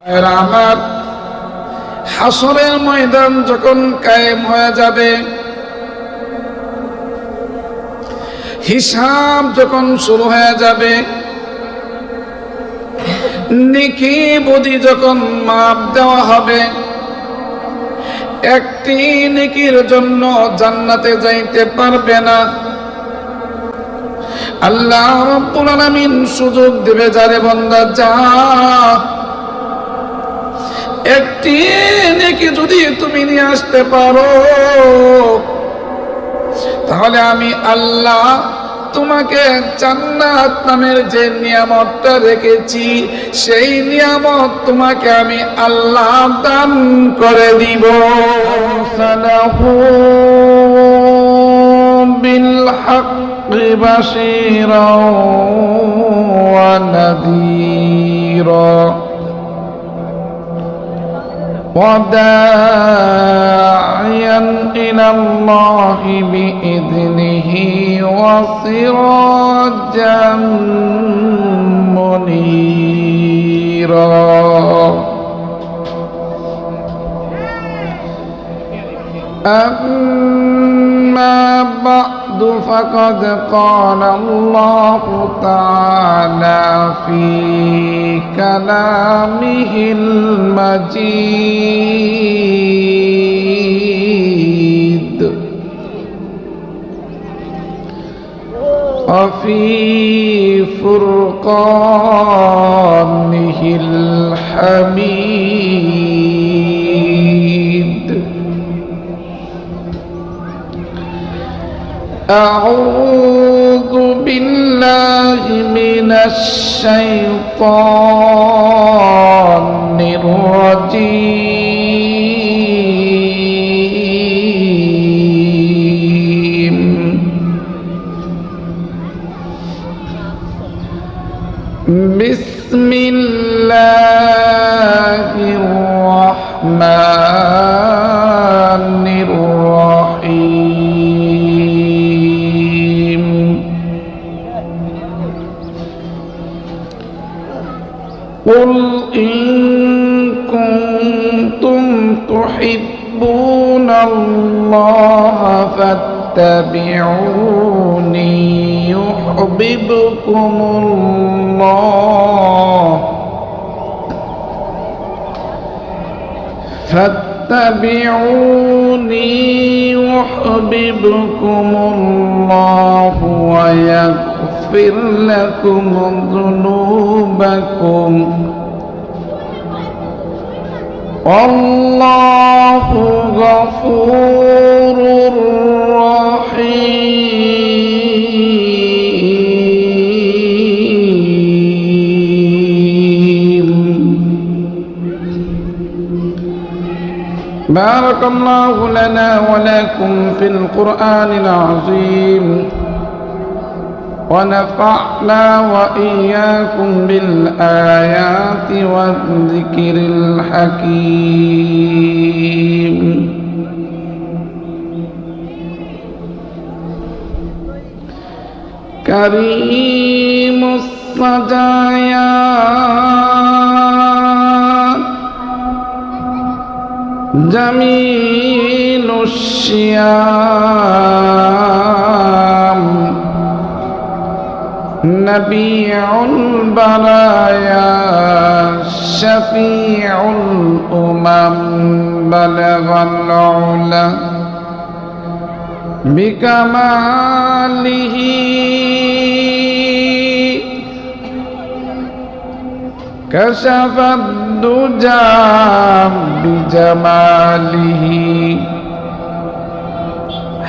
আমার হাসরের ময়দান যখন কায়েম হয়ে যাবে, হিসাব যখন শুরু হয়ে যাবে, নেকি বদি যখন মাপ দেওয়া হবে, একটি নেকির জন্য জান্নাতে যাইতে পারবে না। আল্লাহ রাব্বুল আলামিন সুযোগ দেবে, যারে বান্দা যা, একটি নেকি যদি তুমি নিয়ে আসতে পারো তাহলে আমি আল্লাহ তোমাকে জান্নাত নামের যে নিয়ামতটা রেখেছি সেই নিয়ামত তোমাকে আমি আল্লাহ দান করে দিব। সালাহু বিল হাক্কি বাশীরা ওয়া নাযীরা وداعيا إلى الله بإذنه وسراجا منيرا. أما بعد فقد قال الله تعالى في كلامه المجيد وفي فرقانه الحميد. أعوذ بالله من الشيطان الرجيم. بسم الله الرحمن الرحيم. قل إن كنتم تحبون الله فاتبعوني يحببكم الله فاتبعوني يحببكم الله ويغفر لكم ذنوبكم والله غفور رحيم. بارك الله لنا ولكم في القرآن العظيم ونفعنا وإياكم بالآيات والذكر الحكيم. كريم السجايا جميل الشيام نبيع البرايا شفيع الأمم بلغ العلا بكماله كشف الدجى بجماله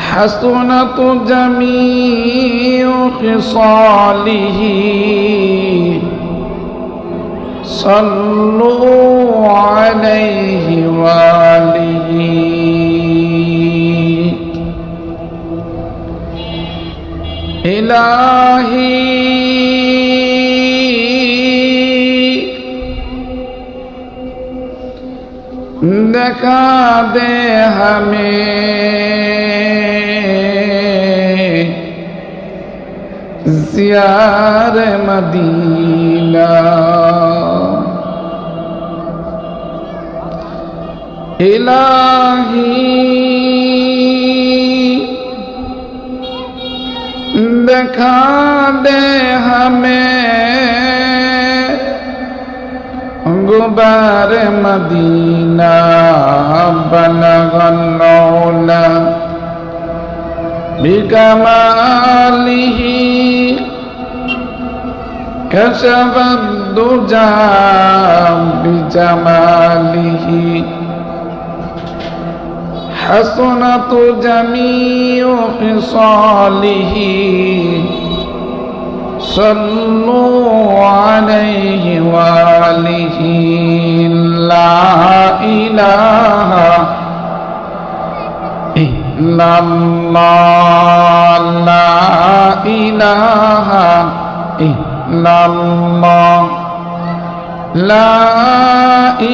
حسنت جميع خصاله صلوا عليه وآله. إلهي दिखा दे हमें ज़ियार मदीना ইলাহি দেখা দে हमें गुबार मदीना बलगल औला बिकमालिही कशफ दुजा बिजमालिही हसनत जमीउ खिसालिही सल्लु अलैहि वालिही ला इलाहा इल्लल्लाह ला इलाहा इल्लल्लाह ला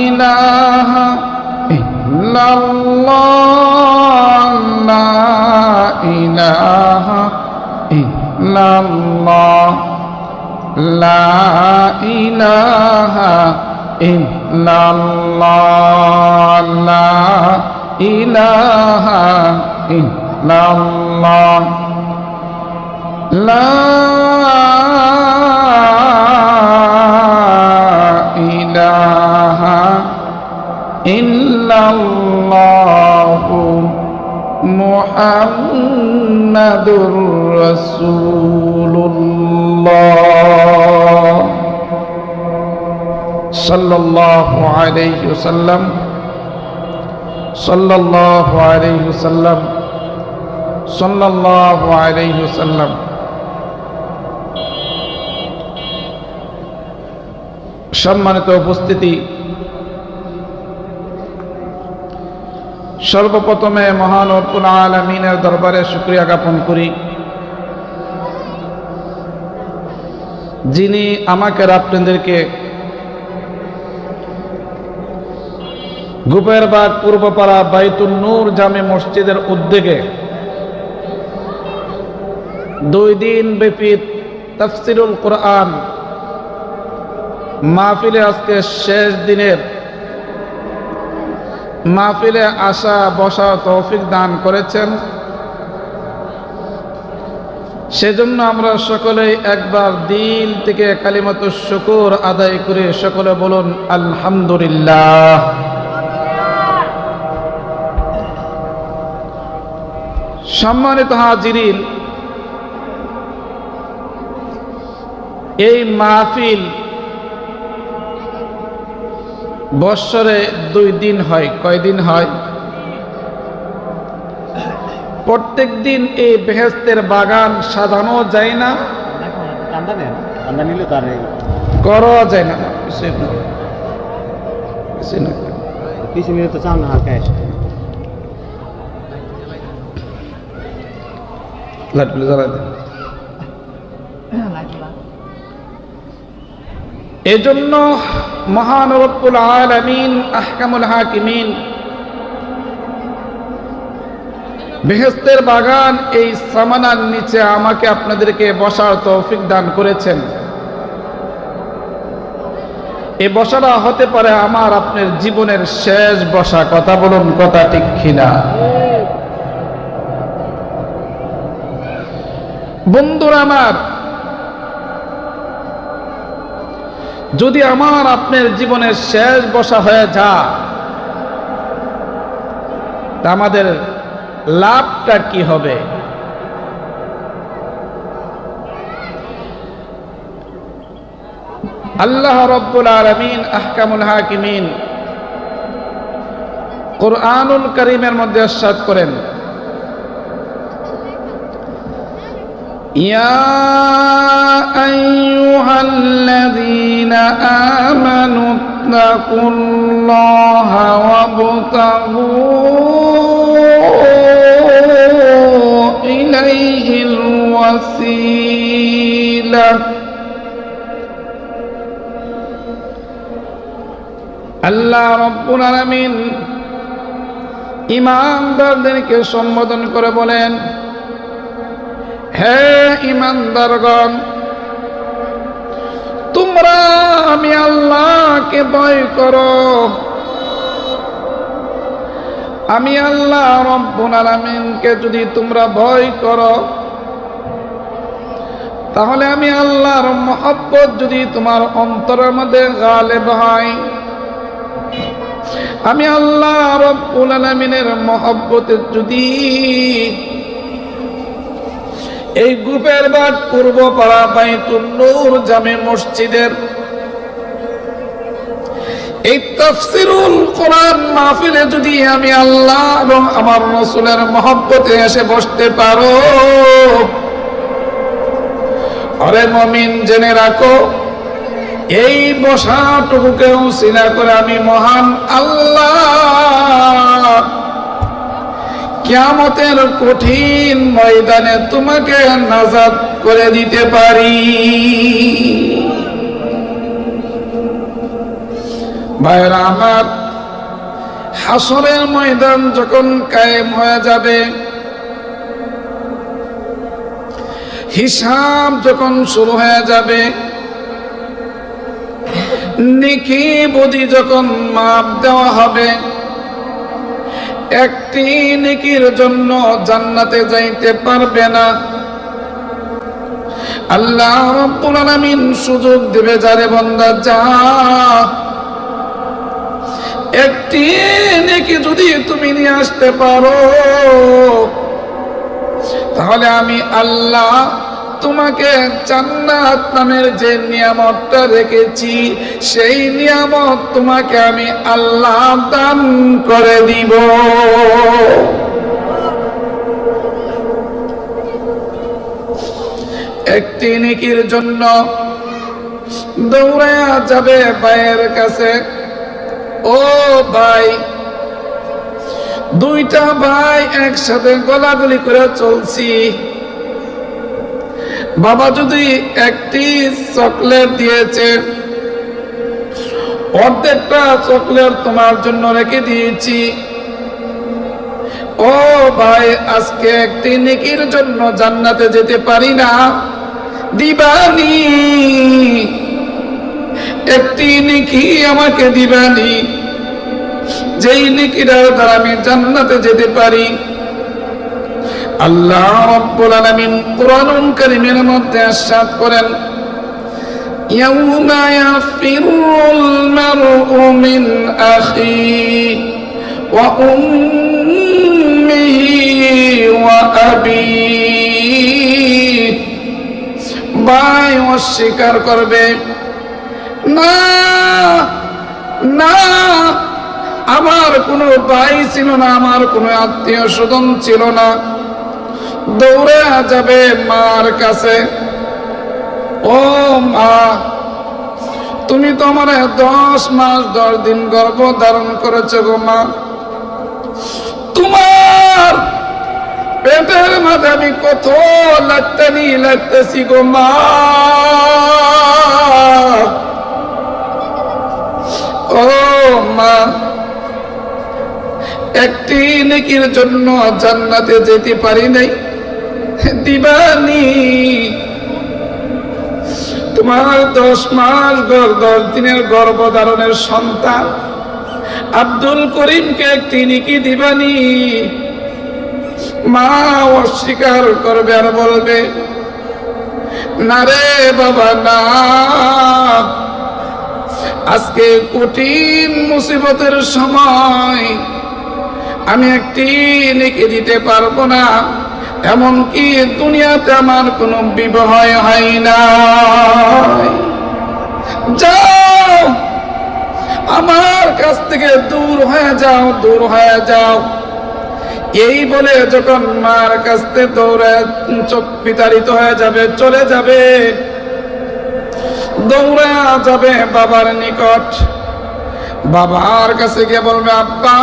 इलाहा इल्लल्लाह ला इलाहा इल्लल्लाह ला इलाहा इल्लल्लाह ला इलाहा इल्लल्लाह ला इलाहा इल्लल्लाहु मुहम्मदुर रसूलुल्लाह सल्लल्लाहु अलैहि वसल्लम सल्लल्लाहु अलैहि वसल्लम सल्लल्लाहु अलैहि वसल्लम। সম্মানিত উপস্থিতি, সর্বপ্রথমে মহান রব্বুল আলামিনের দরবারে শুকরিয়া জ্ঞাপন করি, যিনি আমাকে আপনাদেরকে গোপেরবাগ পূর্বপাড়া বাইতুন নূর জামে মসজিদের উদ্যোগে 2 দিন ব্যাপী তাফসীরুল কোরআন মাহফিলে আজকে শেষ দিনের মাহফিলে আসা বসা তৌফিক দান করেছেন। সেজন্য আমরা সকলেই একবার দিল থেকে কালিমাতুশ শুকর আদায় করে সকলে বলুন আলহামদুলিল্লাহ। সম্মানিত হাজিরিন, এই মাহফিল বৎসরে 2 দিন হয়। কয়দিন হয়? প্রত্যেক দিন এই বেহেশতের বাগান সাজানো যায় না, করা যায় না, লাইটগুলো জ্বালাই দেন। এজন্য মহান রব্বুল আলামিন আহকামুল হাকিমিন বেহেশতের বাগান এই সামানার নিচে আমাকে আপনাদেরকে বসার তৌফিক দান করেছেন। এই বসাটা হতে পারে আমার আপনার জীবনের শেষ বসা। কথা বলুন, কথা ঠিক কিনা? বন্ধুরা আমার, যদি আমার আপনার জীবনের শেষ বসা হয়ে যায়, তা আমাদের লাভটা কি হবে? আল্লাহ রাব্বুল আলামিন আহকামুল হাকিমিন কুরআনুল কারীমের মধ্যে ইরশাদ করেন, ইয়া আইয়ুহাল্লাযীনা আমানু তাকুল্লাহা ওয়াবতাগু ইলাইহিল ওয়াসিলা। আল্লাহ রাব্বুল আলামিন ঈমানদারদেরকে সম্বোধন করে বলেন, হে ঈমানদারগণ, তোমরা আমি আল্লাহকে ভয় করো আমি আল্লাহ রব্বুল আলামিনকে যদি তোমরা ভয় করো, তাহলে আমি আল্লাহর মহব্বত যদি তোমার অন্তরের মধ্যে গালেব হয়, আমি আল্লাহ রব্বুল আলামিনের মহব্বতে যদি এই গ্রুপের বাদ পূর্ব পাড়া বাইতুন নূর জামে মসজিদের এই তাফসীরুল কোরআন মাহফিলে যদি আমি আল্লাহ এবং আমার রাসূলের মহব্বতে এসে বসতে পারো, আরে মুমিন জেনে রাখো, এই বসাটুকুকে উসিলা করে আমি মহান আল্লাহ কিয়ামতের কঠিন ময়দানে তোমাকে নাজাত করে দিতে পারি। ভাইরা আমার, হাসরের ময়দান যখন কায়েম হয়ে যাবে, হিসাব যখন শুরু হয়ে যাবে, নেকি বদি যখন মাপ দেওয়া হবে, একটি নেকির জন্য জান্নাতে যাইতে পারবে না। আল্লাহ রাব্বুল আলামিন সুযোগ দেবে, যারে বান্দা যা, একটি নেকি যদি তুমি নিয়ে আসতে পারো, তাহলে আমি আল্লাহ তোমাকে জান্নাত নামের যে নিয়ামতটা রেখেছি, সেই নিয়ামত তোমাকে আমি আল্লাহ দান করে দিব। একটি নেকির জন্য দৌড়ায়া যাবে ভাইয়ের কাছে, ও ভাই, দুইটা ভাই একসাথে গলাগলি করে চলছি, বাবা যদি একটি চকলেট দিয়েছে, অর্ধেকটা চকলেট তোমার জন্য রেখে দিয়েছি, ও ভাই, আজকে একটি নেকির জন্য জান্নাতে যেতে পারি না, দিবানি, একটি নেকি আমাকে দিবানি, যেই নেকিটার দ্বারা আমি জান্নাতে যেতে পারি। আল্লাহ রাব্বুল আলামিন কুরআনুল কারীমের মধ্যে ইরশাদ করেন, ইয়াউমা ইয়াফিরুল মারউ মিন আখিহি ওয়া উম্মিহি ওয়া আবিহি, ভাই অস্বীকার করবে, না না, আমার কোনো ভাই ছিল না, আমার কোনো আত্মীয় স্বজন ছিল না, দৌড়ে যাবে মার কাছে, ও মা, তুমি তো আমার 10 মাস 10 দিন গর্ভ ধারণ করেছো গো মা, তোমার পেটের মধ্যে আমি কত লাগতেছি গো মা, ও মা, একটি নেকির জন্য জান্নাতে যেতে পারি নাই, দিবানি, তোমার 10 মাস 10 দিনের গর্ভধারণের সন্তান আব্দুল করিমকে একটি নেকি দিবানি। মা অস্বীকার করবে আর বলবে, না রে বাবা না, আজকে কঠিন মুসিবতের সময় আমি একটি নেকি দিতে পারবো না, এমনকি দুনিয়াতে আমার কোনো বিবাহ হয় না, যাও আমার কাছ থেকে দূর হয়ে যাও, দূর হয়ে যাও। এই বলে যখন মার কাছ থেকে দৌড়ে চোখ বিতাড়িত হয়ে যাবে, চলে যাবে, দৌড়ে যাবে বাবার নিকট, বাবার কাছে গিয়ে বলবে, আব্বা,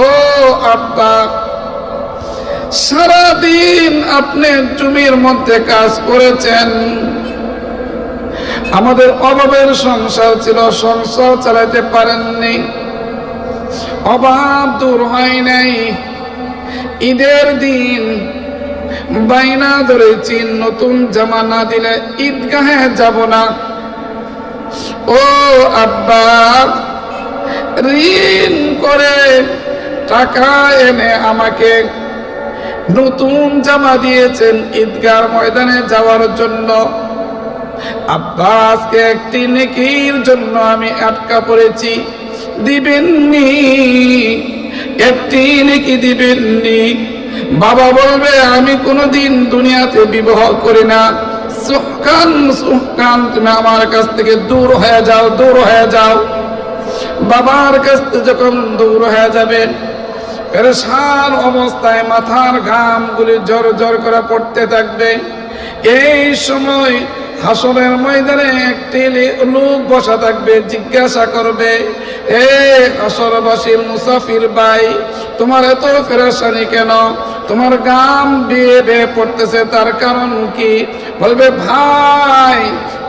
ও আব্বা, সারাদিন আপনি জমির মধ্যে কাজ করেছেন, আমাদের অভাবের সংসার ছিল, সংসার চালাতে পারেননি, অভাব দূর হয় নাই, ঈদের দিন বাইনা ধরেছি, নতুন জামা না দিলে ঈদগাহে যাব না, ও আব্বা, ঋণ করে টাকা এনে আমাকে নতুন জামা দিয়েছেন ঈদগার ময়দানে যাওয়ার জন্য। আব্বাসকে একটি নেকির জন্য আমি আটকা পড়েছি, দিবেননি, একটি নেকি দিবেননি। বাবা বলবে আমি কোনোদিন দুনিয়াতে বিবাহ করি না, সুহকান সুহকান তুমি আমার কাছ থেকে দূর হয়ে যাও, দূর হয়ে যাও। বাবার কাছ থেকে যখন দূর হয়ে যাবে, পেরেশান অবস্থায় মাথার ঘামগুলি ঝর ঝর করে পড়তে থাকবে। এই সময় হাসরের ময়দানে একটি লোক বসা থাকবে, জিজ্ঞাসা করবে, এ হাসরবাসী মুসাফির ভাই, তোমার এত পেরেশানি কেন? তোমার ঘাম বেয়ে বেয়ে পড়তেছে, তার কারণ কি? বলবে ভাই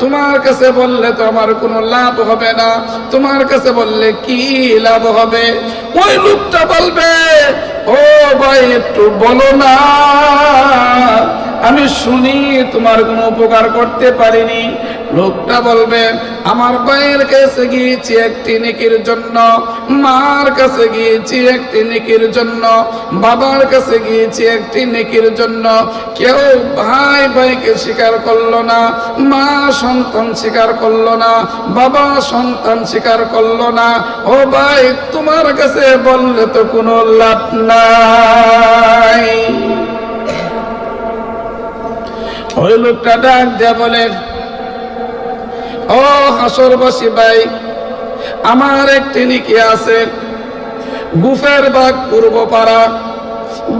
তোমার কাছে বললে তো আমার কোনো লাভ হবে না, তোমার কাছে বললে কি লাভ হবে? ওই লোকটা বলবে, ও ভাই একটু বলো না, আমি শুনি তোমার কোনো উপকার করতে পারিনি। লোকটা বলবে, আমার ভাইয়ের কাছে গিয়েছি একটি নেকির জন্য, মার কাছে গিয়েছি একটি নেকির জন্য, বাবার কাছে গিয়েছি একটি নেকির জন্য। কেউ ভাই ভাইকে স্বীকার করলো না, মা সন্তান স্বীকার করলো না, বাবা সন্তান স্বীকার করলো না। ও ভাই তোমার কাছে বললে তো কোনো লাভ নাই। ওই লোকটা ডাক দিয়ে বলে, ও হাসরবাসী ভাই, আমার একটি নেকি আছে, গুফের বাগ পূর্বপাড়া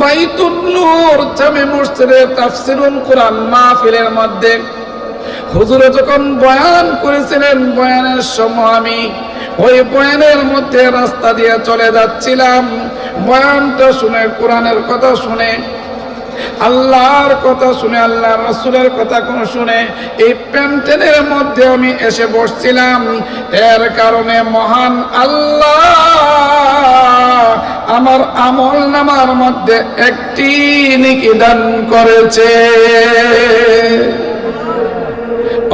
বাইতুন নূর জামে মসজিদে তাফসিরুল কোরআন মাহফিলের মধ্যে হুজুরে যখন বয়ান করেছিলেন, বয়ানের সময় আমি ওই বয়ানের মধ্যে রাস্তা দিয়ে চলে যাচ্ছিলাম। বয়ানটা শুনে, কোরআনের কথা শুনে, আল্লাহর কথা শুনে, আল্লাহ রাসূলের কথা কোন শুনে এই প্যান্টেনের মধ্যে আমি এসে বসছিলাম। এর কারণে মহান আল্লাহ আমার আমল নামার মধ্যে একটি নেকি দান করেছে।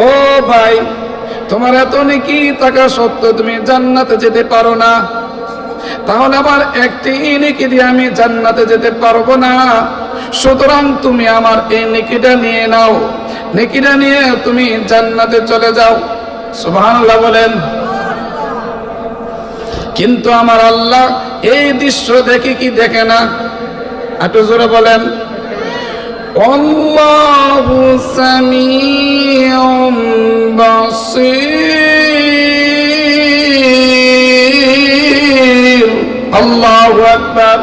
ও ভাই তোমার এত নেকি থাকা সত্ত্বেও তুমি জান্নাতে যেতে পারো না, তাহলে আবার একটি নেকি দিয়ে আমি জান্নাতে যেতে পারবো না। সুতরাং তুমি আমার এই নেকিটা নিয়ে নাও, নেকিটা নিয়ে তুমি জান্নাতে চলে যাও। সুবহানাল্লাহ বলেন। কিন্তু আমার আল্লাহ এই দৃশ্য দেখে কি দেখে না? একটু জোরে বলেন। আল্লাহু সামিউম বাসীর। আল্লাহু আকবার।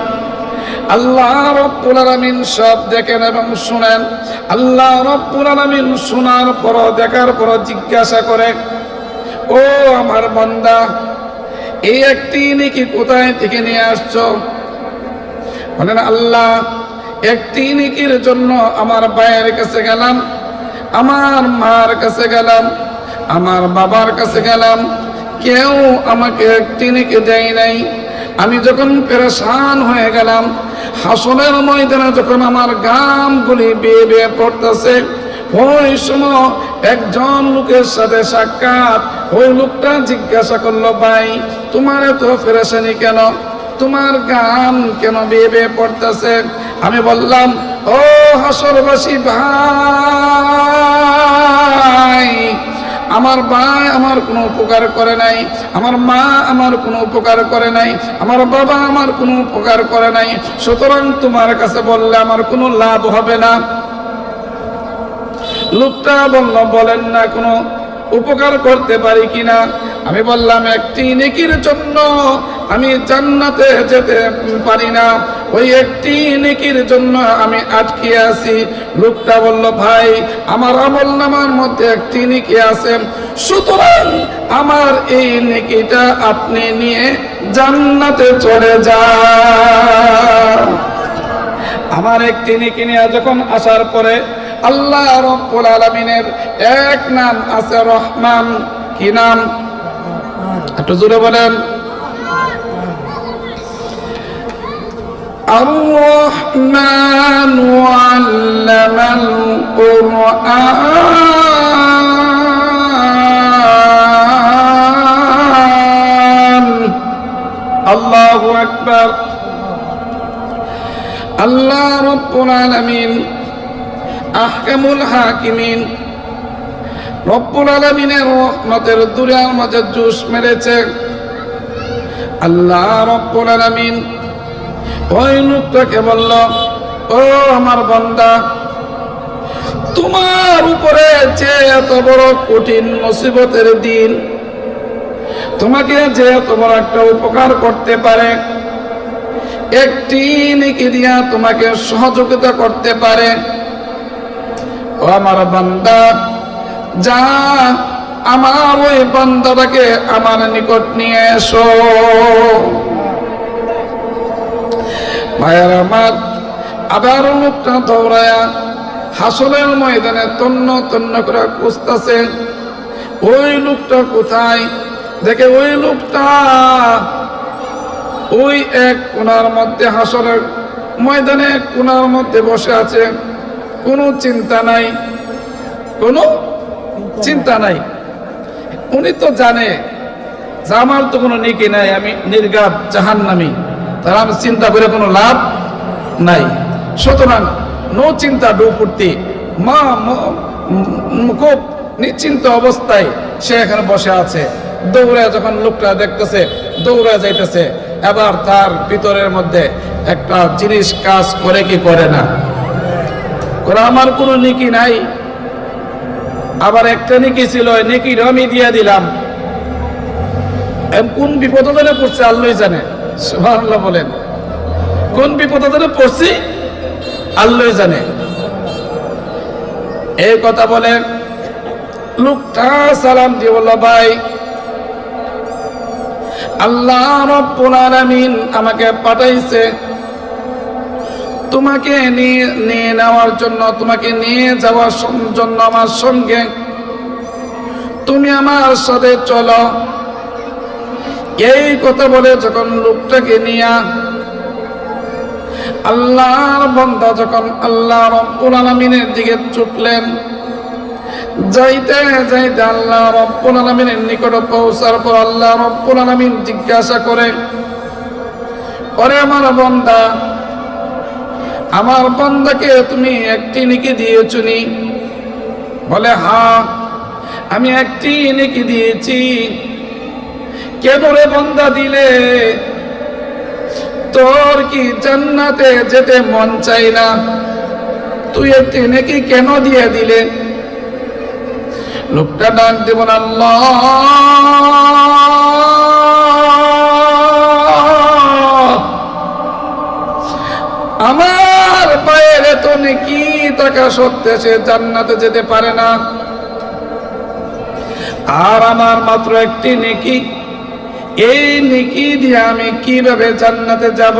আল্লাহ রাব্বুল আলামিন সব দেখেন এবং শুনেন। আল্লাহ রাব্বুল আলামিন শোনার পর, দেখার পর জিজ্ঞাসা করে, ও আমার বান্দা, এই একটি নেকি কোথায় থেকে নিয়ে আসছো? বলেন, আল্লাহ একটি নেকির জন্য আমার ভাইয়ের কাছে গেলাম, আমার মার কাছে গেলাম, আমার বাবার কাছে গেলাম, কেউ আমাকে একটি নেকি দেয় নাই। আমি যখন পেরেশান হয়ে গেলাম, হাসরের ময়দানে যখন আমার ঘামগুলি বেয়ে বেয়ে পড়তেছে, ওই সময় একজন লোকের সাথে সাক্ষাৎ। ওই লোকটা জিজ্ঞাসা করলো, ভাই তোমার এত পেরেশানি কেন? তোমার ঘাম কেন বেয়ে বেয়ে পড়তেছে? আমি বললাম, ও হাসরবাসী ভাই, আমার ভাই আমার কোনো উপকার করে নাই, আমার মা আমার কোনো উপকার করে নাই, আমার বাবা আমার কোনো উপকার করে নাই, সুতরাং তোমার কাছে বললে আমার কোনো লাভ হবে না। লোকটা বলল, বলেন না কোনো উপকার করতে পারি কিনা? আমি বললাম, একটি নেকির জন্য আমি জান্নাতে যেতে পারি না, ওই একটি নেকির জন্য আমি আটকে আছি। লোকটা বলল, ভাই আমার আমল নামার মধ্যে একটি নেকি আছে, সুতরাং আমার এই নেকিটা আপনি নিয়ে জান্নাতে চলে যান। আমার একটি নেকি নিয়ে যখন আসার পরে আল্লাহ রাব্বুল আলামিনের এক নাম আছে রহমান। কি নাম? একটু জোরে বলেন। আর-রহমান আল্লামাল কুরআন। আল্লাহু আকবার। আল্লাহ রাব্বুল আলামিন আহকামুল হাকিমিন, রব্বুল আলামিনের রহমতের দুনিয়ার মাঝে জোশ মেরেছে। আল্লাহ রব্বুল আলামিন ওই লোকটাকে বলল, ও আমার বান্দা, তোমার উপরে যে এত বড় কঠিন মুসিবতের দিন, তোমাকে যে এত বড় একটা উপকার করতে পারে, একটি নেকি দিয়া তোমাকে সহযোগিতা করতে পারে, ও আমার বান্দা, যা আমার ওই বান্দাটাকে আমার নিকট নিয়ে এসো। ভাইয়ার আমার, আবার লোকটা দৌড়ায়া হাসরের ময়দানে তন্ন তন্ন করে খুঁজতেছে ওই লোকটা কোথায়। দেখে ওই লোকটা ওই এক কোণার মধ্যে, হাসরের ময়দানে এক কোণার মধ্যে বসে আছে। কোনো চিন্তা নাই, কোনো চিন্তা নাই। উনি তো জানে যে আমার তো কোনো নেকি নাই, আমি নির্ঘাত জাহান্নামী, তার আমি চিন্তা করে কোনো লাভ নাই। সুতরাং নো চিন্তা ডো ফুর্তি, খুব নিশ্চিন্ত অবস্থায় সে এখানে বসে আছে। দৌড়ে যখন লোকটা দেখতেছে, দৌড়ে যাইতেছে। এবার তার ভিতরের মধ্যে একটা জিনিস কাজ করে কি করে না, করে আমার কোনো নেকি নাই। আবার একটা নেকি ছিল, নেকির আমি দিয়ে দিলাম। কোন বিপদ পড়ছে আল্লাহই জানে, সুবহানাল্লাহ বলেন। কোন বিপদ পড়ছি আল্লাহই জানে। এই কথা বলে লোকটা সালাম দিয়ে বলল, ভাই, আল্লাহ রাব্বুল আলামিন আমাকে পাঠাইছে তোমাকে নিয়ে নেওয়ার জন্য, তোমাকে নিয়ে যাওয়ার জন্য আমার সঙ্গে। তুমি আমার সাথে চলো। এই কথা বলে যখন লোকটাকে নিয়ে আল্লাহর বান্দা যখন আল্লাহ রাব্বুল আলামিনের দিকে ছুটলেন, যাইতে যাইতে আল্লাহ রাব্বুল আলামিনের নিকট পৌঁছার পর আল্লাহ রাব্বুল আলামিন জিজ্ঞাসা করে, ওরে আমার বান্দা, আমার বান্দাকে তুমি একটি নেকি দিয়েছো নি? বলে, হ্যাঁ, আমি একটি নেকি দিয়েছি। কেন রে বান্দা দিলে? তোর কি জান্নাতে যেতে মন চাই না? তুই একটি নেকি কেন দিয়ে দিলে? লোকটা ডাক দেব, আল্লাহ, আমার বাইরে তো নেকি টাকা সত্ত্বে সে জান্নাতে যেতে পারে না, আর আমার মাত্র একটি নেকি, এই নেকি দিয়ে আমি কিভাবে জান্নাতে যাব?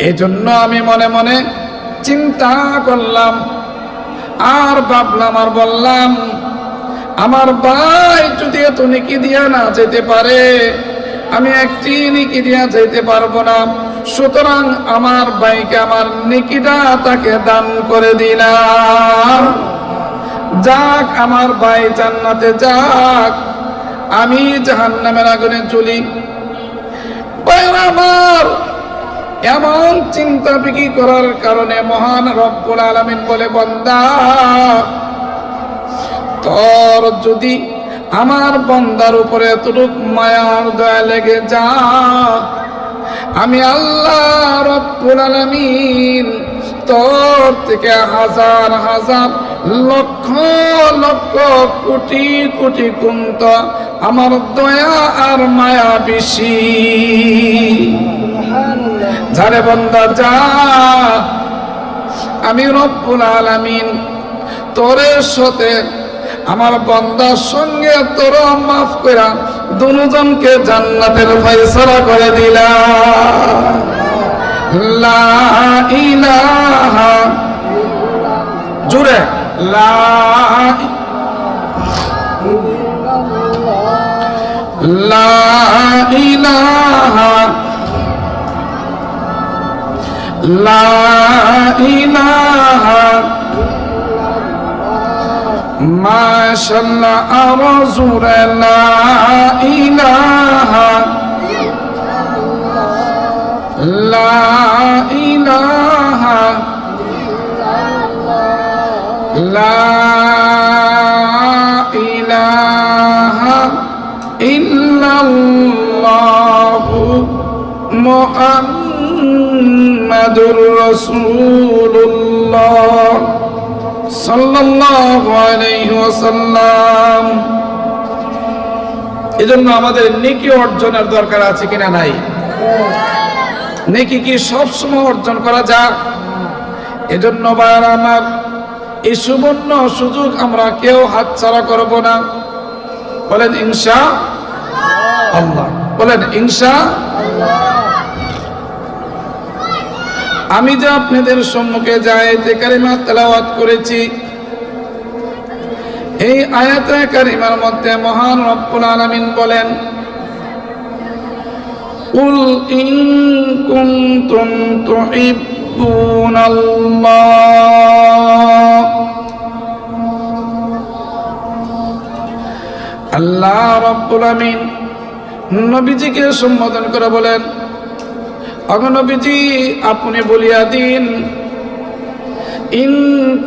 এই জন্য আমি মনে মনে চিন্তা করলাম, আর ভাবলাম, আর বললাম, আমার ভাই যদি এত নেকি দিয়া না যেতে পারে, আমি একটি নেকি দিয়া যেতে পারবো না। সুতরাং আমার ভাইকে আমার নেকিটা তাকে দান করে দিলাম। যাক, আমার ভাই জান্নাতে যাক, আমি জাহান্নামের আগুনে জ্বলি। আমার এমন চিন্তা বিক্রি করার কারণে মহান রব্বুল আলামিন বলে, বান্দা, তোর যদি আমার বান্দার উপরে এতটুক মায়ার দয়া লেগে যা, আমি আল্লাহ রব্বুল আলামিন তোর থেকে হাজার হাজার লক্ষ লক্ষ কোটি কোটি গুণ আমার দয়া আর মায়া বেশি। যারে বান্দা যা, আমি রব্বুল আলামিন তোরের সাথে আমার বান্দার সঙ্গে তোর মাফ কইরা দুজনকে জান্নাতের ফয়সালা করে দিলাম। লা ইলাহা, জোরে, লা ইলাহা, লা ইলাহা, মাশাআল্লাহ, আরো জোরে, লা ইলাহা ইলাহা লা ইলাহা ইল্লাল্লাহু মুহাম্মাদুর রাসূলুল্লাহ সাল্লাল্লাহু আলাইহি ওয়াসাল্লাম। এজন্য আমাদের নেকি অর্জনের দরকার আছে কিনা নাই? নেকি কি সব সময় অর্জন করা যায়? এজন্য ভাইরা আমার, এই সুবর্ণ সুযোগ আমরা কেউ হাতছাড়া করব না। বলেন ইনশাআল্লাহ, বলেন ইনশাআল্লাহ। আমি যে আপনাদের সম্মুখে যে আয়াতে কারিমা তেলাওয়াত করেছি, এই আয়াতে কারিমার মধ্যে মহান রব্বুল আলামিন বলেন, কুল ইন কুনতুম তুহিব্বুনাল্লাহ। আল্লাহ রব্বুল আলামিন নবীজিকে সম্বোধন করে বলেন, ওগো নবীজি আপনি বলিয়া দিন, ইন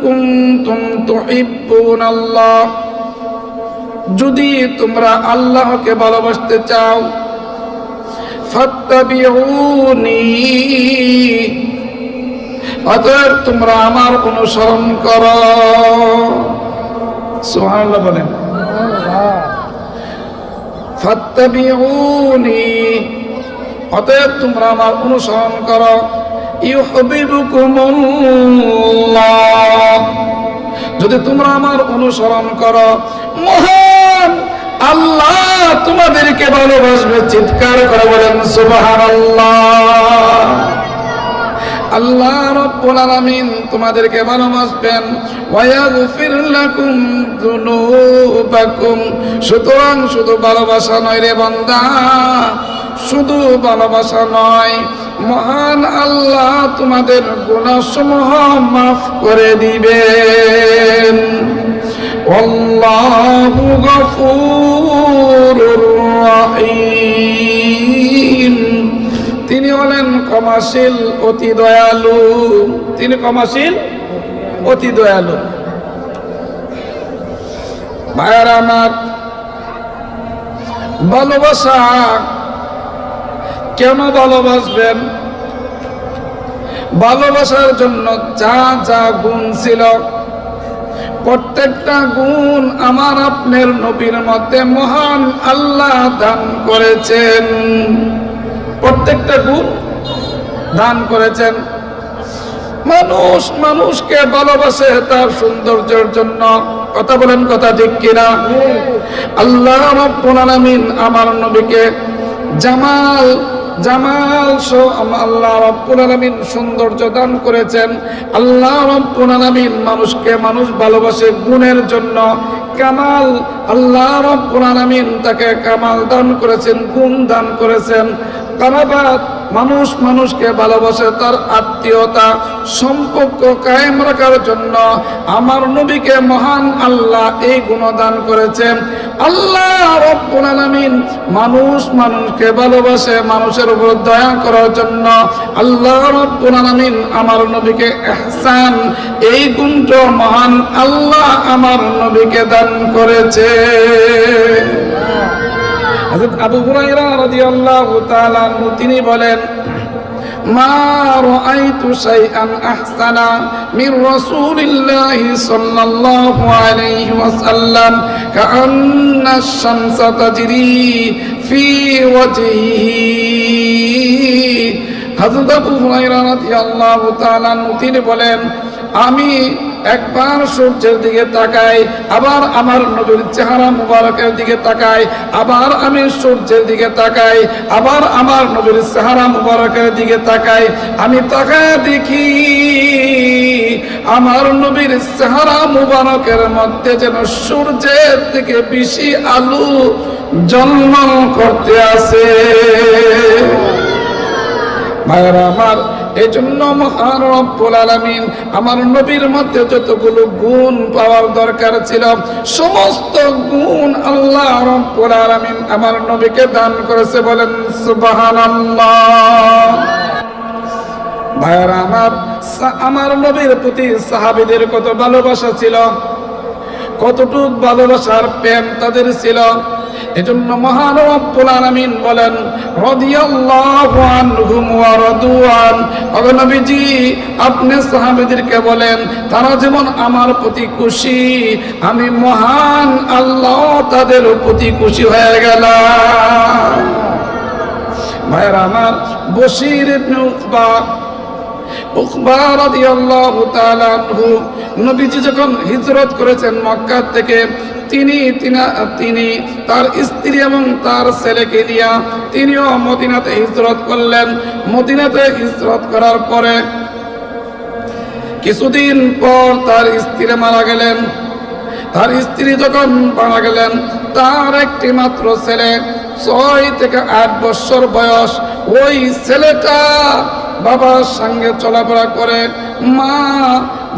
কুনতুম তুহিব্বুনাল্লাহ, যদি তোমরা আল্লাহকে ভালোবাসতে চাও, ফাত্তাবিউনি, অতএব তোমরা আমার অনুসরণ করো। সুবহানাল্লাহ বলেন, ফাত্তাবিউনি, অতএব তোমরা আমার অনুসরণ করো। ইউহিব্বুকুমুল্লাহ, যদি তোমরা আমার অনুসরণ করো, মহান আল্লাহ তোমাদেরকে ভালোবাসবে। চিৎকার করে বলেন সুবহানাল্লাহ। আল্লাহ রাব্বুল আলামিন তোমাদেরকে ভালোবাসবেন। ওয়া ইয়াগফির লাকুম যুনুবাকুম, সুতরাং শুধু ভালোবাসা নয় রে বান্দা, শুধু ভালোবাসা নয়, মহান আল্লাহ তোমাদের গুনাহসমূহ মাফ করে দিবেন। আল্লাহু গফুরুর রহিম, তিনি হলেন ক্ষমাশীল, অতি দয়ালু। তিনি ক্ষমাশীল, অতি দয়ালু। ভাইয়ারা আমার, ভালোবাসা কেন ভালোবাসবেন? ভালোবাসার জন্য যা যা গুণ ছিল, প্রত্যেকটা গুণ আমার আপনার নবীর মধ্যে মহান আল্লাহ দান করেছেন। প্রত্যেকটা গুণ দান করেছেন। মানুষ মানুষকে ভালোবাসে তার সৌন্দর্যের জন্য। কথা বলেন, কথা ঠিক কিনা? আল্লাহ রাব্বুল আলামিন আমার নবীকে জামাল সহ আল্লাহ রাব্বুল আলামিন সৌন্দর্য দান করেছেন। আল্লাহ রাব্বুল আলামিন মানুষকে মানুষ ভালোবাসে গুণের জন্য। কামাল, আল্লাহ রাব্বুল আলামিন তাকে কামাল দান করেছেন, গুণ দান করেছেন। কারাবাত, মানুষ মানুষকে ভালোবাসে তার আত্মীয়তা সম্পর্ক কায়েম রাখার জন্য আমার নবীকে মহান আল্লাহ এই গুণ দান করেছেন। আল্লাহ রাব্বুল আলামিন মানুষ মানুষকে ভালোবাসে মানুষের উপর দয়া করার জন্য আল্লাহ রাব্বুল আলামিন আমার নবীকে ইহসান এই গুণটা মহান আল্লাহ আমার নবীকে দান করেছে। হযরত আবু হুরায়রা রাদিয়াল্লাহু তাআলা তিনি বলেন, মা রাআইতু শাইআন আহসানা মির রাসূলিল্লাহি সাল্লাল্লাহু আলাইহি ওয়াসাল্লাম কাআন্না আশ-শামসা তাজরি ফি ওয়াজহিহি। হযরত আবু হুরায়রা রাদিয়াল্লাহু তাআলা তিনি বলেন, আমি একবার সূর্যের দিকে তাকাই, আবার আমার নবীর চেহারা মুবারকের দিকে তাকাই, আবার আমি সূর্যের দিকে তাকাই, আবার আমার নবীর চেহারা মুবারকের দিকে তাকাই। আমি তাকায় দেখি আমার নবীর চেহারা মুবারকের মধ্যে যেন সূর্যের থেকে বেশি আলো ঝলমল করতে আছে। ভাইরা আমার, এই জন্য মহান রব্বুল আলামিন আমার নবীর মধ্যে যতগুলো গুণ পাওয়ার দরকার ছিল সমস্ত গুণ আল্লাহ রব্বুল আলামিন আমার নবীকে দান করেছে। বলেন সুবহানাল্লাহ। ভাইয়ারা আমার, আমার নবীর প্রতি সাহাবীদের কত ভালোবাসা ছিল, কতটুক ভালোবাসার প্রেম তাদের ছিল। এজন্য মহান রব্বুল আলামিন বলেন রাদিয়াল্লাহু আনহুম ওয়া রাদু আন। ওগো নবীজি, আপনি সাহাবীদেরকে বলেন তারা যেমন আমার প্রতি খুশি, আমি মহান আল্লাহ তাদের প্রতি খুশি হয়ে গেলাম। ভাইরা আমার, বশীর ইবনে উকবা রাদিয়াল্লাহু তাআলা আনহু নবীজি যখন হিজরত করেছেন মক্কা থেকে, তিনি তার স্ত্রী এবং তার ছেলেকে নিয়ে তিনিও মদিনাতে হিজরত করলেন। মদিনাতে হিজরত করার পরে কিছুদিন পর তার স্ত্রী মারা গেলেন। তার স্ত্রী যখন মারা গেলেন, তার একটি মাত্র ছেলে 6 থেকে 8 বছর বয়স। ওই ছেলেটা বাবার সঙ্গে চলাফেরা করে। মা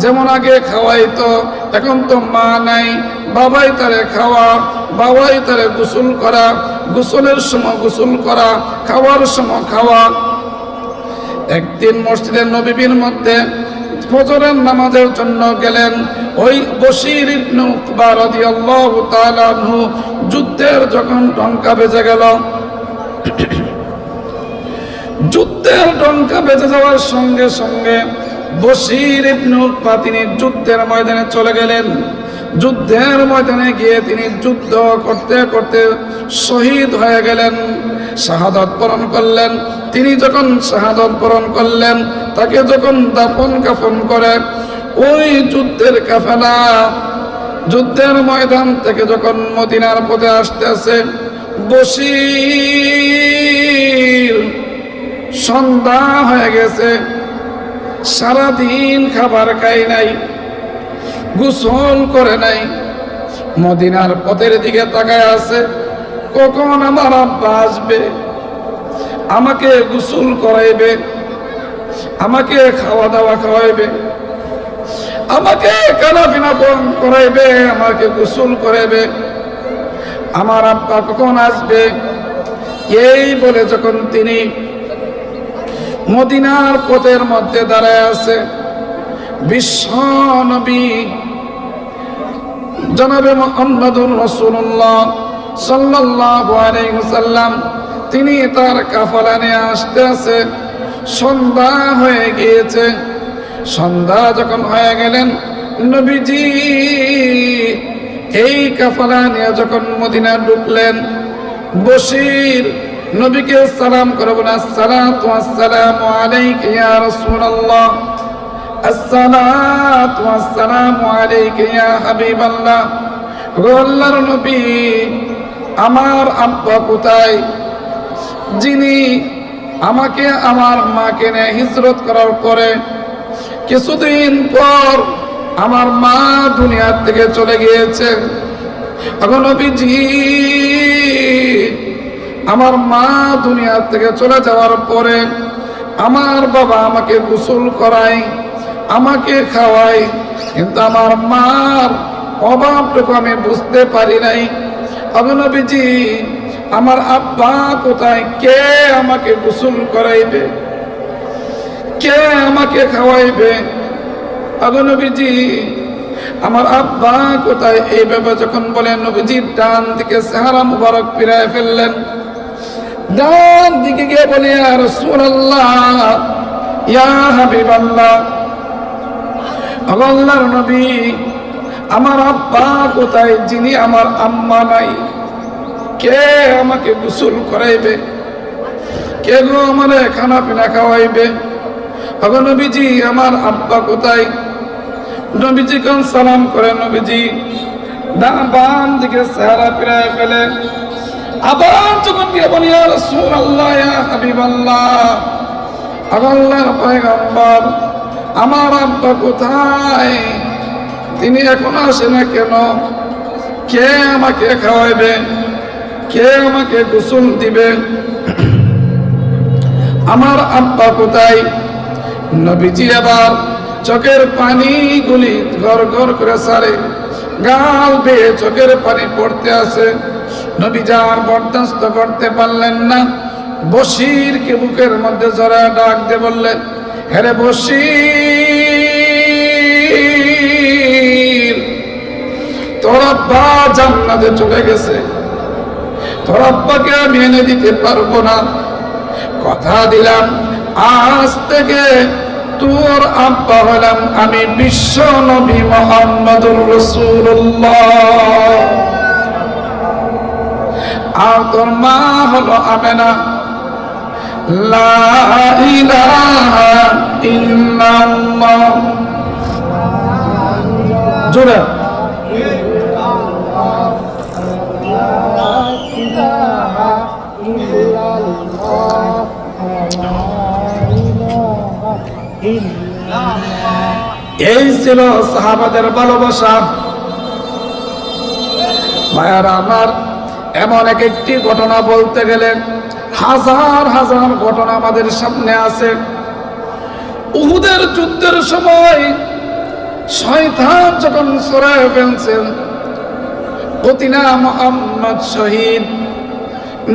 যেমন আগে খাওয়াইতো, এখন তো মা নাই, বাবাই তারে খাওয়া, বাবাই তারে গোসল করা, গোসলের সময় গোসল করা, খাওয়ার সময় খাওয়া। একদিন মসজিদের নববীর মধ্যে ফজরের নামাজের জন্য গেলেন। ওই বশীর ইবনে উকবা রাদিয়াল্লাহু তাআলা আনহু যুদ্ধের যখন ডঙ্কা বেজে গেল, যুদ্ধের ডঙ্কা বেজে যাওয়ার সঙ্গে সঙ্গে বশীর ইবনে উকবা তিনি যুদ্ধের ময়দানে চলে গেলেন। যুদ্ধের ময়দানে গিয়ে তিনি যুদ্ধ করতে করতে শহীদ হয়ে গেলেন, শাহাদাত বরণ করলেন। তিনি যখন শাহাদাত বরণ করলেন, তাকে যখন দাফন কাফন করে, ওই যুদ্ধের কাফেলা যুদ্ধের ময়দান থেকে যখন মদিনার পথে আসতেছে, বশীর সন্ধ্যা হয়ে গেছে, সারাদিন খাবার খাই নাই, গোসল করে নাই, মদিনার পথের দিকে তাকায় আছে, কখন আমার আব্বা আসবে, আমাকে গোসল করাইবে, আমাকে খাওয়া দাওয়া খাওয়াইবে, আমাকে খানাপিনা করাইবে, আমাকে গোসল করাইবে, আমার আব্বা কখন আসবে। এই বলে যখন তিনি মদিনার পথের মধ্যে দাঁড়ায় আছে, বিশ্ব নবী জনাবে মুহাম্মদুর রাসূলুল্লাহ সাল্লাল্লাহু আলাইহি ওয়াসাল্লাম তিনি তার কাফেলা নিয়ে আসতে আছে। সন্ধ্যা হয়ে গিয়েছে। সন্ধ্যা যখন হয়ে গেলেন, নবীজি এই কাফেলা নিয়ে যখন মদিনা ঢুকলেন, বশীর নবীকে সালাম করে বলেন আসসালাতু ওয়াসসালামু আলাইকা ইয়া রাসূলুল্লাহ, আসসালাতু ওয়াসসালামু আলাইকা ইয়া হাবিবাল্লাহ। আল্লাহর নবী, আমার আব্বা কোথায়, যিনি আমাকে আমার মাকে নিয়ে হিজরত করার পরে কিছুদিন পর আমার মা দুনিয়ার থেকে চলে গিয়েছে। এখন নবীজি, আমার মা দুনিয়ার থেকে চলে যাওয়ার পরে আমার বাবা আমাকে গোসল করায়, আমাকে খাওয়ায়, কিন্তু আমার মার অভাবটুকু আমি বুঝতে পারি নাই। আবু নবীজি, আমার আব্বা কোথায়, কে আমাকে গোসল করাইবে, কে আমাকে খাওয়াইবে? আবু নবীজি, আমার আব্বা কোথায়? এইভাবে যখন বলেন, নবীজি ডান দিকে চেহারা মুবারক ফিরায় ফেললেন। ডান দিকে গিয়ে বলে, ইয়া রাসূলুল্লাহ, ইয়া হাবিবাল্লাহ, আল্লাহর নবী, আমার আব্বা কোথায়, যিনি আমার আম্মা নাই, কে আমাকে গোসল করাইবে, কে গো আমার খানা পিনা খাওয়াইবে? আগে নবীজি, আমার আব্বা কোথায়? নবীজি কোন সালাম করে, নবীজি বাম দিকে চেহারা ফিরায় ফেলে। আবার যখন গিয়ে বলি, ইয়া রাসূলুল্লাহ, ইয়া হাবিবাল্লাহ, আল্লাহর পয়গম্বর, আমার আব্বা কোথায়, তিনি এখন আসে না কেন, কে আমাকে খাওয়াইবে, কে আমাকে গোসল দিবে, আমার আব্বা কোথায়? নবীজি আবার চোখের পানিগুলি ঘর ঘর করে সারে, গাল বেয়ে চোখের পানি পড়তে আসে। নবীজি আর বরদাস্ত করতে পারলেন না, বশীরকে বুকের মধ্যে জড়ায় ডাক দিয়ে বললেন, হেরে বশীর, তোর আব্বা জান্নাতে চলে গেছে, তোর আব্বাকে আমি এনে দিতে পারবো না, কথা দিলাম আজ থেকে তোর আব্বা হলাম আমি, বিশ্ব নবী মুহাম্মদুর রাসূলুল্লাহ। আর তোর মা হলো আমেনা। লা ইলাহা ইল্লাল্লাহ, জোরে এই ছিল সাহাবাদের ভালোবাসা। ভাইয়ারা আমার, এমন একটি ঘটনা বলতে গেলে হাজার হাজার ঘটনা আমাদের সামনে আছে। উহুদের যুদ্ধের সময় শয়তান যখন সরায় ফেলছেন, প্রতিনা মুহাম্মদ শহীদ,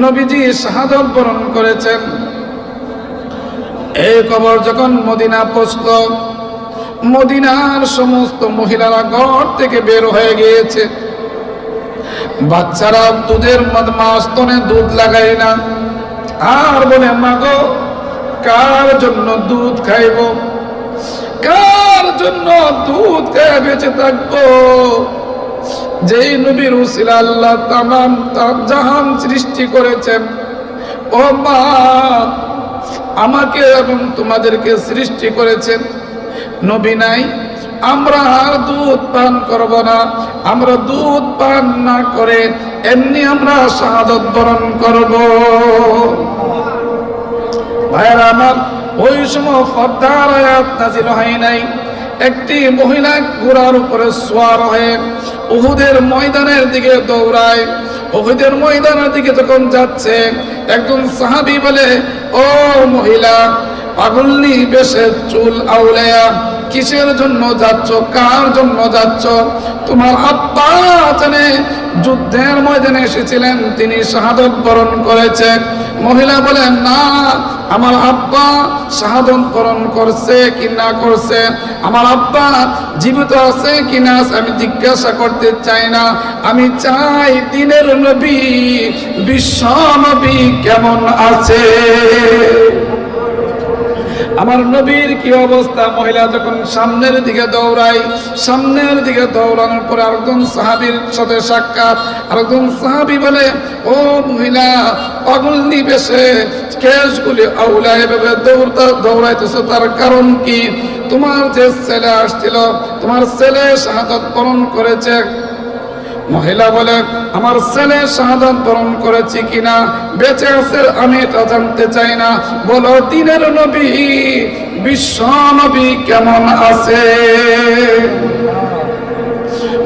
নবীজি শাহাদাত বরণ করেছেন। এই খবর যখন মদিনা পৌঁছল, মদিনার সমস্ত মহিলারা ঘর থেকে বের হয়ে গিয়েছে। বাচ্চারা দুধের স্তনে দুধ লাগায় না, আর বলে মা গো, কার জন্য দুধ খাইব, কার জন্য দুধ খেয়ে বেঁচে থাকবো? যেই নবীর উসিলা আল্লাহ তামাম জাহান সৃষ্টি করেছেন, ও মা, আমাকে এবং তোমাদেরকে সৃষ্টি করেছেন, নবী নাই, আমরা আর দুধ পান করব না, আমরা দুধ পান না করে এমনি আমরা শাহাদাত বরণ করব। ভাইরা আমার, ওই সময় পর্দার আয়াত নাযিল হয় নাই। একটি মহিলা ঘোড়ার উপরে সওয়ার হয়ে উহুদের ময়দানের দিকে দৌড়ায়। উহুদের ময়দানের দিকে যখন যাচ্ছে, একজন সাহাবী বলে, ও মহিলা, পাগলনি বেশে চুল আউলায়া কিসের জন্য যাচ্ছ, কার জন্য যাচ্ছ? তোমার আব্বা জানে যুদ্ধের ময়দানে এসেছিলেন, তিনি শাহাদাত বরণ করেছে। মহিলা বলেন, না, আমার আব্বা শাহাদাত বরণ করছে কি না করছে, আমার আব্বা জীবিত আছে কি না আমি জিজ্ঞাসা করতে চাই না, আমি চাই দিনের নবী বিশ্ব নবী কেমন আছে, আমার নবীর কি অবস্থা। মহিলা যখন সামনের দিকে দৌড়ায়, সামনের দিকে দৌড়ানোর পরে আরেকজন সাহাবীর সাথে সাক্ষাৎ। আরেকজন সাহাবী বলে, ও মহিলা, পাগল নিবেশে কেশগুলি আউলা এভাবে দৌড়াইতেছো, তার কারণ কি? তোমার যে ছেলে আসছিল, তোমার ছেলে শাহাদাত বরণ করেছে। মহিলা বলে, আমার ছেলে শাহাদাত বরণ করেছে কিনা, বেঁচে আছে, আমি এটা জানতে চাই না, বলো দিনের নবী বিশ্ব নবী কেমন আছে।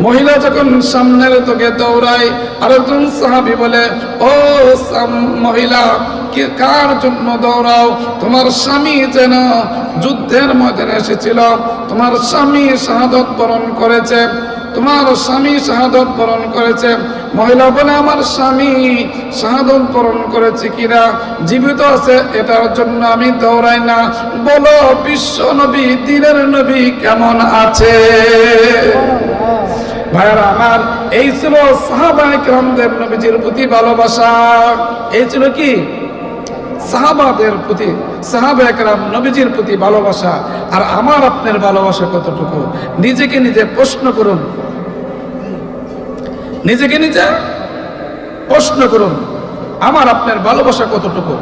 মহিলা যখন সামনের দিকে দৌড়ায়, আরেকজন সাহাবী বলে, ও মহিলা, কার জন্য দৌড়াও? তোমার স্বামী যেন যুদ্ধের ময়দানে এসেছিল, তোমার স্বামী শাহাদাত বরণ করেছে, তোমার স্বামী শাহাদাত বরণ করেছে। মহিলা বলে, আমার স্বামী শাহাদাত বরণ করেছে কিনা, জীবিত আছে, এটার জন্য আমি দৌড়াই না, বলো বিশ্ব নবী দিনের নবী কেমন আছে। ভাইরা আমার, এই ছিল সাহাবায়ে কেরামদের নবীজির প্রতি ভালোবাসা। এই ছিল কি? সাহাবাদের প্রতি, সাহাবায়ে কেরাম নবীজির প্রতি ভালোবাসা। আর আমার আপনার ভালোবাসা কতটুকু? নিজেকে নিজে প্রশ্ন করুন, নিজেকে নিজে প্রশ্ন করুন, আমার আপনার ভালোবাসা কতটুকু?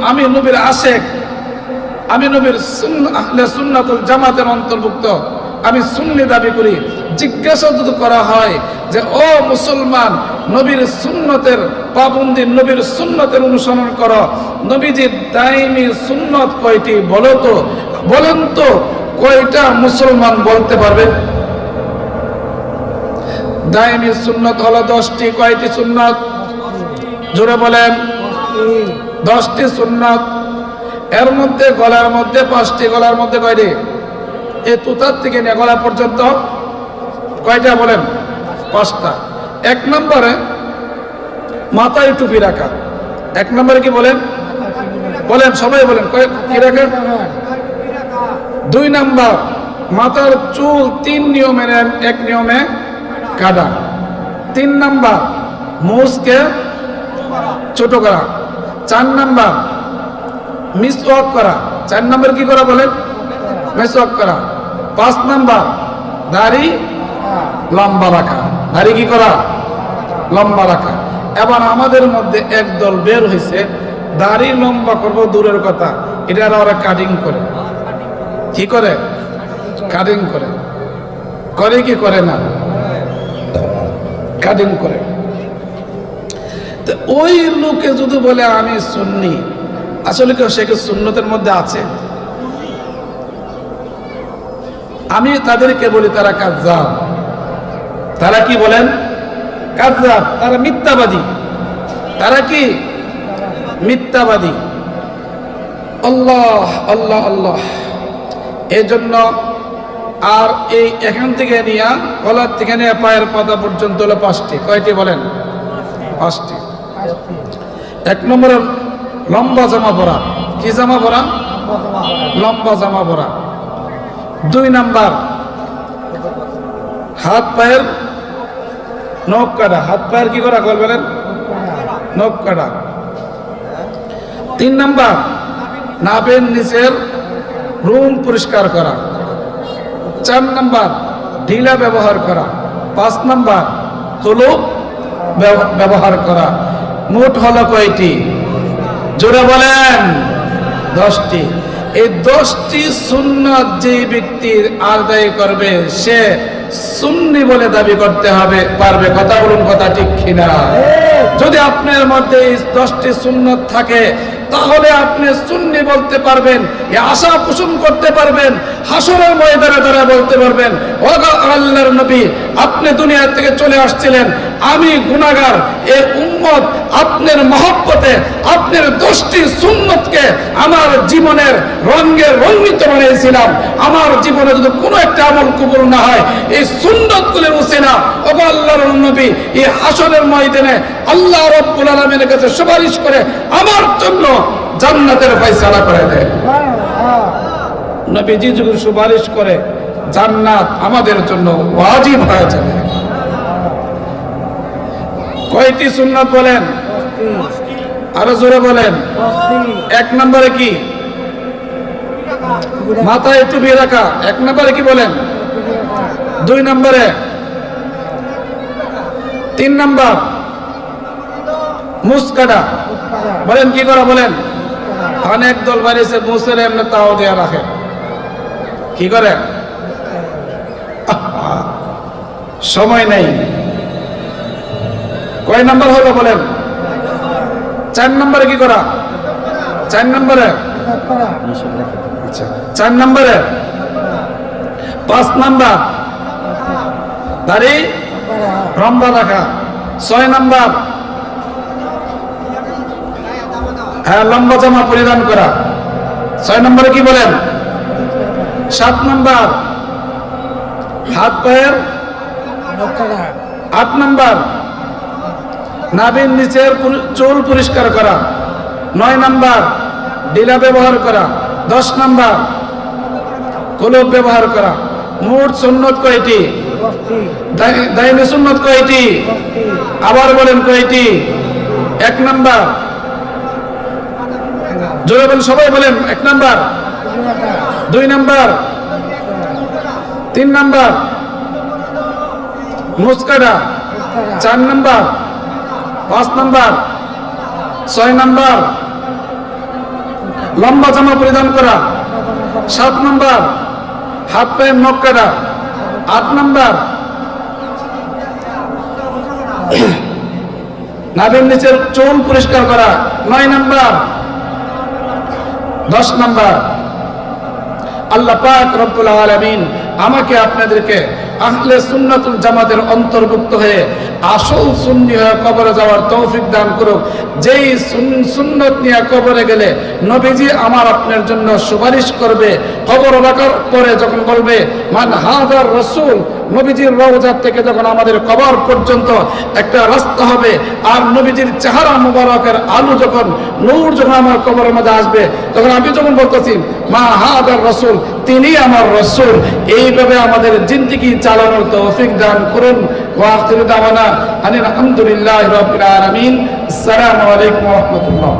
আমি নবীর আশেক, আমি নবীর আহলে সুন্নাতুল জামাতের অন্তর্ভুক্ত, আমি সুন্নি দাবি করি। জিজ্ঞাসা যদি করা হয় যে, ও মুসলমান, নবীর সুন্নতের পাবন্দি, নবীর সুন্নতের অনুসরণ করো, নবীজির দাইমি সুন্নত কয়টি বলো তো, বলেন তো কয়টা মুসলমান বলতে পারবে? দাইমি সুন্নত হলো 10টি। কয়টি সুন্নত? জোরে বলেন। 10টি সুন্নত। এর মধ্যে গলার মধ্যে 5টি, গলার মধ্যে কয়টি? এই তুতার থেকে নিয়ে গলা পর্যন্ত কয়টা বলেন? 5টা। 1 নম্বরে মাথায় টুপি রাখা। 1 নম্বরে কি বলেন? বলেন, সবাই বলেন কি রাখা? 2 নাম্বার, মাথার চুল 3 নিয়মের 1 নিয়মে কাটা। 3 নাম্বার, মুছকে ছোট করা। 4 নাম্বার, মিসওয়াক করা। 4 নাম্বার কি করা বলেন? মিসওয়াক করা। 5 নাম্বার, দাড়ি লম্বা রাখা। দাড়ি কি করা? লম্বা রাখা। এবার আমাদের মধ্যে একদল বের হয়েছে, দাড়ি লম্বা করব দূরের কথা, এটা ওরা কাটিং করে। কি করে? কাটিং করে। করে কি করে না? কাটিং করে। তো ওই লোকে যদি বলে আমি সুন্নি, আসলে কেউ সে কি সুন্নতের মধ্যে আছে? আমি তাদেরকে বলি তারা কাযযাব। তারা কি বলেন? কাযযাব। তারা মিথ্যাবাদী। তারা কি? মিথ্যাবাদী। আল্লাহ আল্লাহ আল্লাহ। এই জন্য আর এই এখান থেকে নিয়ে গলার থেকে নিয়ে পায়ের পাতা পর্যন্ত হলো 5টি। কয়টি বলেন? 5টি। 1 নম্বরে লম্বা জামা পরা। কি জামা পরা? লম্বা জামা পরা। 2 নাম্বার, হাত পায়ের নখ কাটা। হাত পায়ের কি করা বলেন? নখ কাটা। 3 নাম্বার, নাভির নিচের রুম পরিষ্কার করা। 4 নাম্বার, ঢিলা ব্যবহার করা। 5 নাম্বার, কুলুপ ব্যবহার করা। মোট হলো কয়টি? জোরে বলেন। 10টি। এই 10টি সুন্নাত যে ব্যক্তির আদায় করবে সে সুন্নি বলে দাবি করতে হবে পারবে। কথা বলুন, কথা ঠিক কিনা? যদি আপনার মধ্যে এই 10টি সুন্নাত থাকে তাহলে আপনি সুন্নি বলতে পারবেন, এই আশা পোষণ করতে পারবেন, হাসরের ময়দানে দাঁড়িয়ে বলতে পারবেন, ও আল্লাহর নবী আপনি দুনিয়া থেকে চলে আসছিলেন, আমি গুনাহগার, এই উম্মত আপনার মহব্বতে আপনার 10টি সুন্নতকে আমার জীবনের রঙে রঙিত বানিয়েছিলাম। আমার জীবনে যদি কোনো একটা আমল কবুল না হয়, এই সুন্নতগুলোর উসিলা ও আল্লাহর নবী এই হাসরের ময়দানে আল্লাহ রাব্বুল আলামিনের কাছে সুপারিশ করে আমার জন্য জান্নাতের ফয়সালা করে দেয়। নবীজি যখন সুপারিশ করে জান্নাত আমাদের জন্য ওয়াজিব হয়ে যাবে। কয়টি সুন্নাত বলেন? আরো জোরে বলেন। 1 নম্বরে কি? মাথায় টুপি রাখা। 1 নম্বরে কি বলেন? 2 নম্বরে? 3 নম্বর, মুছ কাটা। বলেন কি করা বলেন? অনেক দল বাড়িছে মুছের এমনি তাও দেয়া রাখে। কি করে? সময় নেই। কয় নাম্বার হলো বলেন? 4 নম্বরে কি করা? 4 নম্বরে? আচ্ছা, 4 নম্বরে? 5 নাম্বার, দাড়ি লম্বা রাখা। 6 নাম্বার, হ্যাঁ লম্বা জামা পরিধান করা। 6 নম্বরে কি বলেন? 7 নাম্বার, হাত পায়ের 8 নাম্বার, নাভির নিচের চুল পরিষ্কার করা। 9 নাম্বার, ঢিলা ব্যবহার করা। 10 নাম্বার, কুলুপ ব্যবহার করা। মোট সুন্নত কয়টি? দাইমি সুন্নত কয়টি? আবার বলেন কয়টি? 1 নাম্বার, জোরে বলেন, সবাই বলেন। 1 নাম্বার, 2 নাম্বার, 3 নাম্বার, মুছ কাটা। 4 নাম্বার, 5 নাম্বার, 6 নাম্বার, লম্বা জামা পরিধান করা। 7 নাম্বার, হাত পায়ের নখ কাটা। 8 নাম্বার, নাভির নিচের চুল পরিষ্কার করা। 9 নাম্বার, 10 নাম্বার। আল্লাহ পাক রব্বুল আলামিন আমাকে আপনাদেরকে আহলে সুন্নাতুল জামাতের অন্তর্ভুক্ত হয়ে আসল সুন্নি হয়ে কবরে যাওয়ার তৌফিক দান করুক। যেই সুন্নত নিয়ে কবরে গেলে নবীজি আমার আপনার জন্য সুপারিশ করবে, কবর রাখার পরে যখন বলবে মান হাদার রাসূল, নবীজির রওজা থেকে যখন আমাদের কবর পর্যন্ত একটা রাস্তা হবে, আর নবীজির চেহারা মুবারকের আলো যখন নূর যখন আমার কবরের মধ্যে আসবে, তখন আমি যখন বলতেছি মা হাদার রাসূল, তিনি আমার রাসূল, এইভাবে আমাদের জিন্দেগি চালানোর তৌফিক দান করুন। ওয়া আখিরু দাওয়ানা আনিল হামদুলিল্লাহি রাব্বিল আলামিন। আসসালামু আলাইকুম ওয়া রাহমাতুল্লাহ।